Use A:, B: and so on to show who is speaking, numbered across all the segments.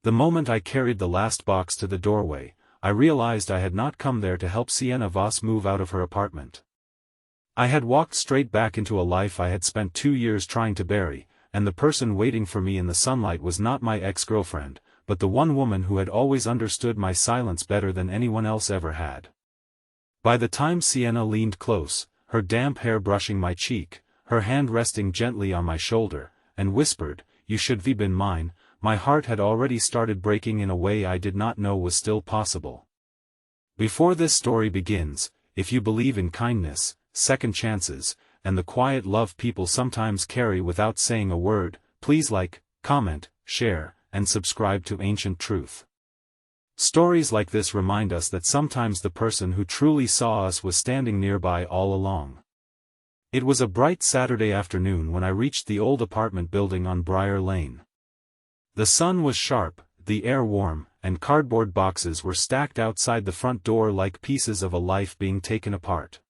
A: The moment I carried the last box to the doorway, I realized I had not come there to help Sienna Voss move out of her apartment. I had walked straight back into a life I had spent 2 years trying to bury, and the person waiting for me in the sunlight was not my ex-girlfriend, but the one woman who had always understood my silence better than anyone else ever had. By the time Sienna leaned close, her damp hair brushing my cheek, her hand resting gently on my shoulder, and whispered, "You should have been mine," my heart had already started breaking in a way I did not know was still possible. Before this story begins, if you believe in kindness, second chances, and the quiet love people sometimes carry without saying a word, please like, comment, share, and subscribe to Ancient Truth. Stories like this remind us that sometimes the person who truly saw us was standing nearby all along. It was a bright Saturday afternoon when I reached the old apartment building on Briar Lane. The sun was sharp, the air warm, and cardboard boxes were stacked outside the front door like pieces of a life being taken apart.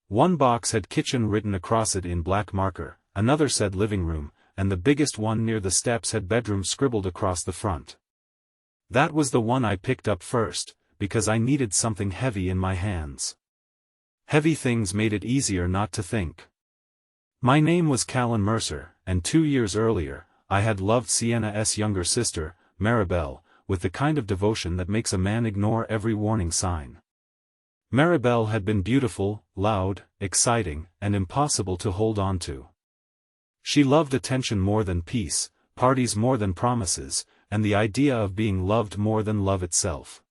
A: One box had kitchen written across it in black marker, another said living room, and the biggest one near the steps had bedroom scribbled across the front. That was the one I picked up first, because I needed something heavy in my hands. Heavy things made it easier not to think. My name was Callan Mercer, and 2 years earlier, I had loved Sienna's younger sister, Maribel, with the kind of devotion that makes a man ignore every warning sign. Maribel had been beautiful, loud, exciting, and impossible to hold on to. She loved attention more than peace, parties more than promises, and the idea of being loved more than love itself.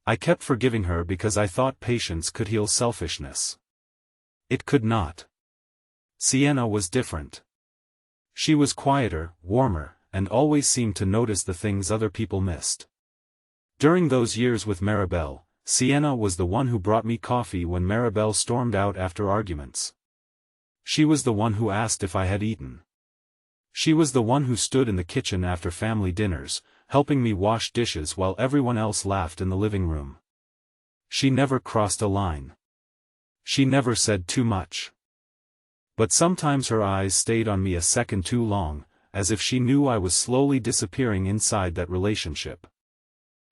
A: I kept forgiving her because I thought patience could heal selfishness. It could not. Sienna was different. She was quieter, warmer, and always seemed to notice the things other people missed. During those years with Maribel, Sienna was the one who brought me coffee when Maribel stormed out after arguments. She was the one who asked if I had eaten. She was the one who stood in the kitchen after family dinners, helping me wash dishes while everyone else laughed in the living room. She never crossed a line. She never said too much. But sometimes her eyes stayed on me a second too long, as if she knew I was slowly disappearing inside that relationship.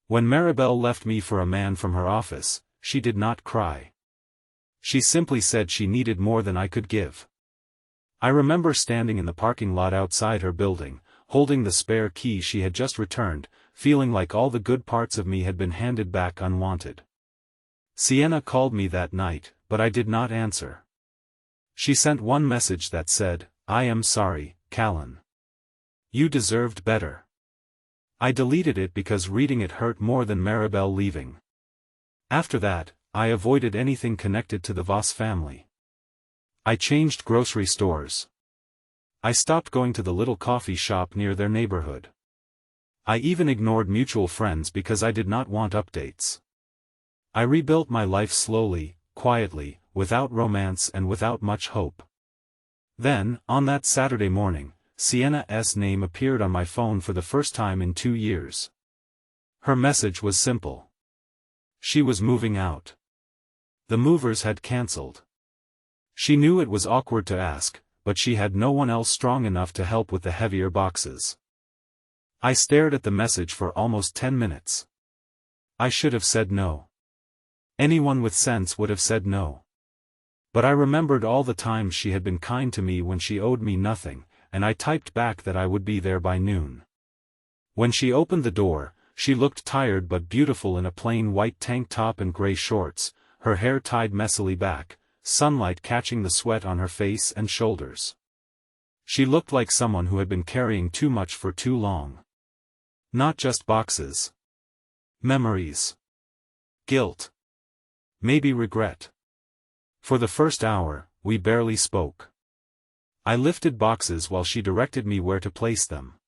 A: When Maribel left me for a man from her office, she did not cry. She simply said she needed more than I could give. I remember standing in the parking lot outside her building, holding the spare key she had just returned, feeling like all the good parts of me had been handed back unwanted. Sienna called me that night, but I did not answer. She sent one message that said, "I am sorry, Callan. You deserved better." I deleted it because reading it hurt more than Maribel leaving. After that, I avoided anything connected to the Voss family. I changed grocery stores. I stopped going to the little coffee shop near their neighborhood. I even ignored mutual friends because I did not want updates. I rebuilt my life slowly, quietly, without romance and without much hope. Then, on that Saturday morning, Sienna's name appeared on my phone for the first time in 2 years. Her message was simple. She was moving out. The movers had cancelled. She knew it was awkward to ask, but she had no one else strong enough to help with the heavier boxes. I stared at the message for almost 10 minutes. I should have said no. Anyone with sense would have said no. But I remembered all the times she had been kind to me when she owed me nothing, and I typed back that I would be there by noon. When she opened the door, she looked tired but beautiful in a plain white tank top and gray shorts, her hair tied messily back, sunlight catching the sweat on her face and shoulders. She looked like someone who had been carrying too much for too long. Not just boxes. Memories. Guilt. Maybe regret. For the first hour, we barely spoke. I lifted boxes while she directed me where to place them.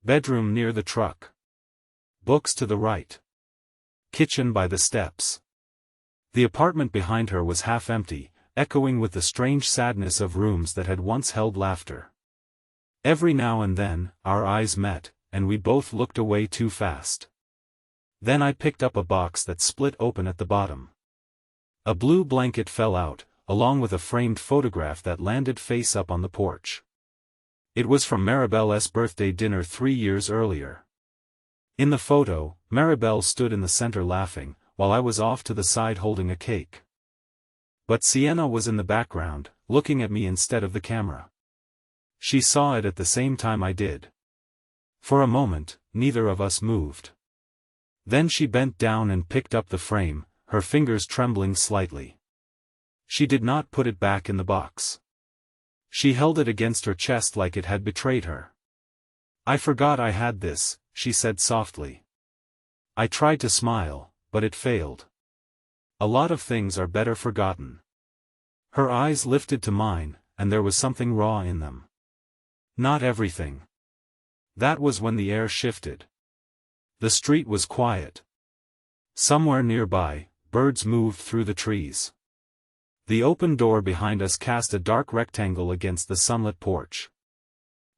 A: Bedroom near the truck. Books to the right. Kitchen by the steps. The apartment behind her was half empty, echoing with the strange sadness of rooms that had once held laughter. Every now and then, our eyes met, and we both looked away too fast. Then I picked up a box that split open at the bottom. A blue blanket fell out, along with a framed photograph that landed face up on the porch. It was from Maribel's birthday dinner 3 years earlier. In the photo, Maribel stood in the center laughing, while I was off to the side holding a cake. But Sienna was in the background, looking at me instead of the camera. She saw it at the same time I did. For a moment, neither of us moved. Then she bent down and picked up the frame, her fingers trembling slightly. She did not put it back in the box. She held it against her chest like it had betrayed her. "I forgot I had this," she said softly. I tried to smile, but it failed. A lot of things are better forgotten. Her eyes lifted to mine, and there was something raw in them. Not everything. That was when the air shifted. The street was quiet. Somewhere nearby, birds moved through the trees. The open door behind us cast a dark rectangle against the sunlit porch.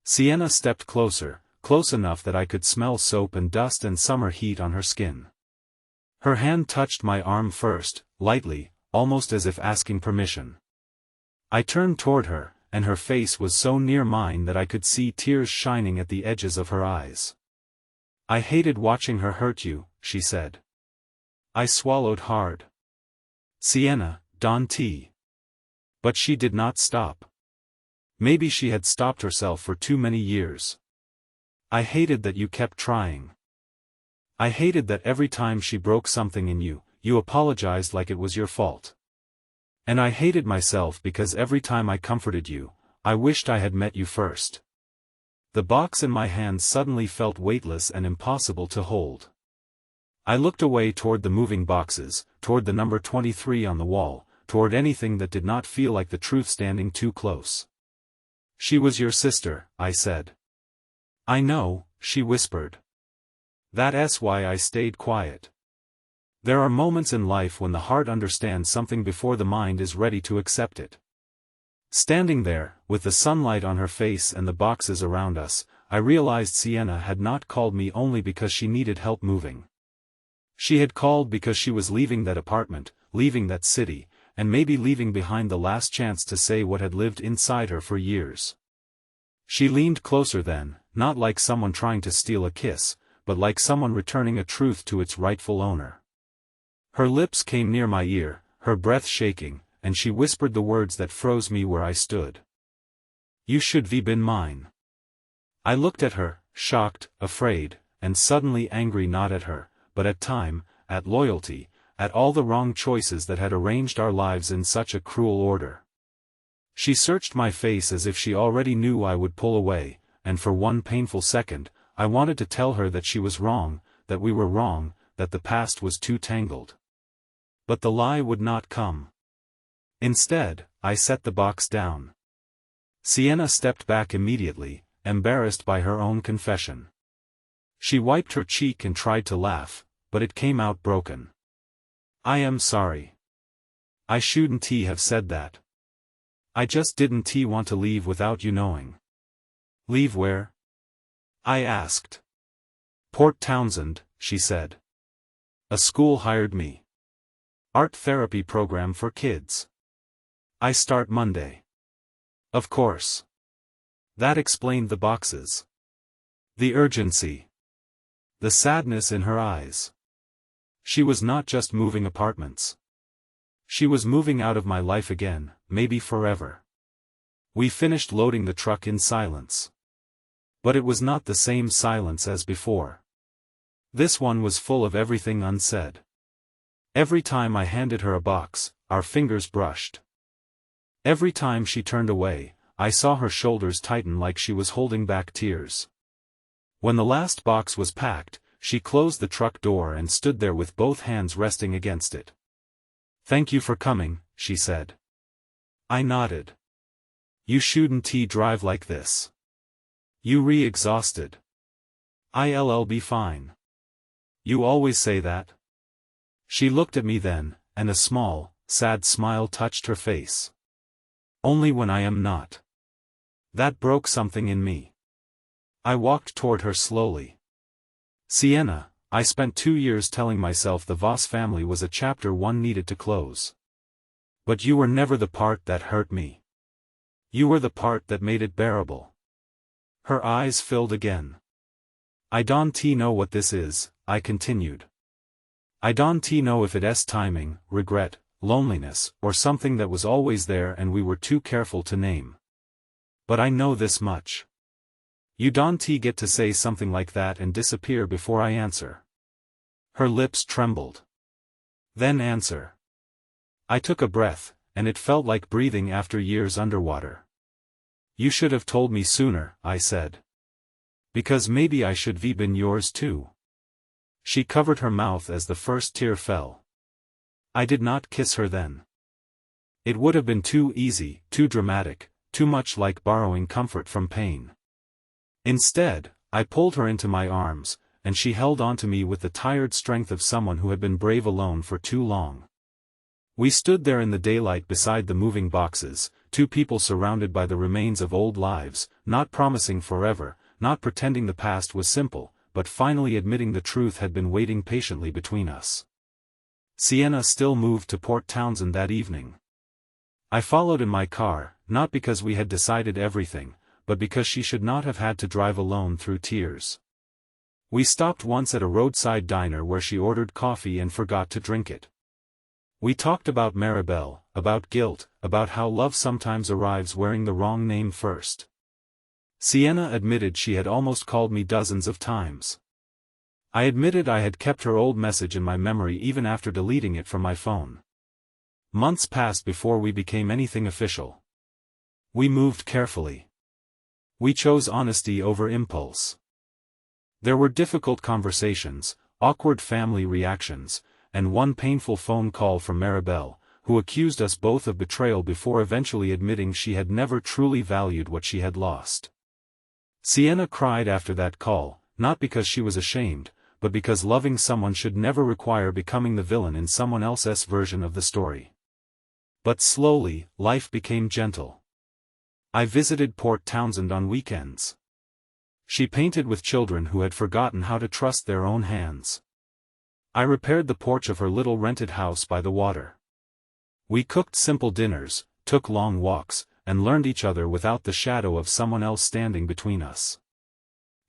A: Sienna stepped closer, close enough that I could smell soap and dust and summer heat on her skin. Her hand touched my arm first, lightly, almost as if asking permission. I turned toward her, and her face was so near mine that I could see tears shining at the edges of her eyes. "I hated watching her hurt you," she said. I swallowed hard. "Sienna, Don T." But she did not stop. Maybe she had stopped herself for too many years. "I hated that you kept trying. I hated that every time she broke something in you, you apologized like it was your fault. And I hated myself because every time I comforted you, I wished I had met you first." The box in my hand suddenly felt weightless and impossible to hold. I looked away toward the moving boxes, toward the number 23 on the wall, toward anything that did not feel like the truth standing too close. "She was your sister," I said. "I know," she whispered. That's why I stayed quiet. There are moments in life when the heart understands something before the mind is ready to accept it. Standing there, with the sunlight on her face and the boxes around us, I realized Sienna had not called me only because she needed help moving. She had called because she was leaving that apartment, leaving that city, and maybe leaving behind the last chance to say what had lived inside her for years. She leaned closer then, not like someone trying to steal a kiss, but like someone returning a truth to its rightful owner. Her lips came near my ear, her breath shaking, and she whispered the words that froze me where I stood. "You should have been mine." I looked at her, shocked, afraid, and suddenly angry, not at her, but at time, at loyalty, at all the wrong choices that had arranged our lives in such a cruel order. She searched my face as if she already knew I would pull away, and for one painful second, I wanted to tell her that she was wrong, that we were wrong, that the past was too tangled. But the lie would not come. Instead, I set the box down. Sienna stepped back immediately, embarrassed by her own confession. She wiped her cheek and tried to laugh, but it came out broken. "I am sorry. I shouldn't have said that. I just didn't want to leave without you knowing." "Leave where?" I asked. "Port Townsend," she said. "A school hired me. Art therapy program for kids. I start Monday." Of course. That explained the boxes. The urgency. The sadness in her eyes. She was not just moving apartments. She was moving out of my life again, maybe forever. We finished loading the truck in silence. But it was not the same silence as before. This one was full of everything unsaid. Every time I handed her a box, our fingers brushed. Every time she turned away, I saw her shoulders tighten like she was holding back tears. When the last box was packed, she closed the truck door and stood there with both hands resting against it. "Thank you for coming," she said. I nodded. "You shouldn't drive like this. You exhausted." "I'll be fine." "You always say that." She looked at me then, and a small, sad smile touched her face. "Only when I am not." That broke something in me. I walked toward her slowly. "Sienna, I spent 2 years telling myself the Voss family was a chapter one needed to close. But you were never the part that hurt me. You were the part that made it bearable." Her eyes filled again. I don't know what this is, I continued. I don't know if it's timing, regret, loneliness, or something that was always there and we were too careful to name. But I know this much. You don't get to say something like that and disappear before I answer. Her lips trembled. Then answer. I took a breath, and it felt like breathing after years underwater. You should have told me sooner, I said. Because maybe I should have been yours too. She covered her mouth as the first tear fell. I did not kiss her then. It would have been too easy, too dramatic, too much like borrowing comfort from pain. Instead, I pulled her into my arms, and she held onto me with the tired strength of someone who had been brave alone for too long. We stood there in the daylight beside the moving boxes, two people surrounded by the remains of old lives, not promising forever, not pretending the past was simple, but finally admitting the truth had been waiting patiently between us. Sienna still moved to Port Townsend that evening. I followed in my car, not because we had decided everything, but because she should not have had to drive alone through tears. We stopped once at a roadside diner where she ordered coffee and forgot to drink it. We talked about Maribel, about guilt, about how love sometimes arrives wearing the wrong name first. Sienna admitted she had almost called me dozens of times. I admitted I had kept her old message in my memory even after deleting it from my phone. Months passed before we became anything official. We moved carefully. We chose honesty over impulse. There were difficult conversations, awkward family reactions, and one painful phone call from Maribel, who accused us both of betrayal before eventually admitting she had never truly valued what she had lost. Sienna cried after that call, not because she was ashamed, but because loving someone should never require becoming the villain in someone else's version of the story. But slowly, life became gentle. I visited Port Townsend on weekends. She painted with children who had forgotten how to trust their own hands. I repaired the porch of her little rented house by the water. We cooked simple dinners, took long walks, and learned each other without the shadow of someone else standing between us.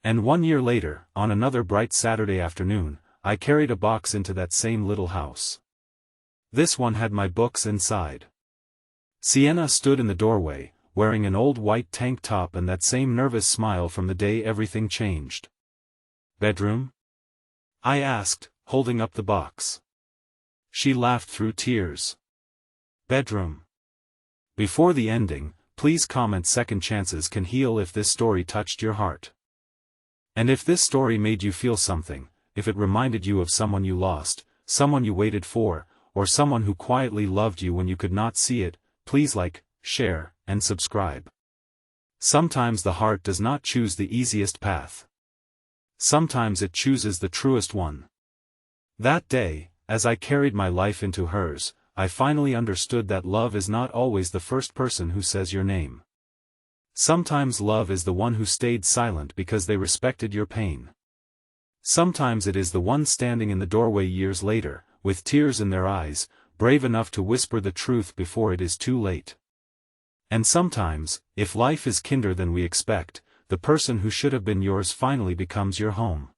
A: And 1 year later, on another bright Saturday afternoon, I carried a box into that same little house. This one had my books inside. Sienna stood in the doorway, wearing an old white tank top and that same nervous smile from the day everything changed. "Bedroom?" I asked, holding up the box. She laughed through tears. "Bedroom." Before the ending, please comment "Second chances can heal" if this story touched your heart. And if this story made you feel something, if it reminded you of someone you lost, someone you waited for, or someone who quietly loved you when you could not see it, please like, share, and subscribe. Sometimes the heart does not choose the easiest path. Sometimes it chooses the truest one. That day, as I carried my life into hers, I finally understood that love is not always the first person who says your name. Sometimes love is the one who stayed silent because they respected your pain. Sometimes it is the one standing in the doorway years later, with tears in their eyes, brave enough to whisper the truth before it is too late. And sometimes, if life is kinder than we expect, the person who should have been yours finally becomes your home.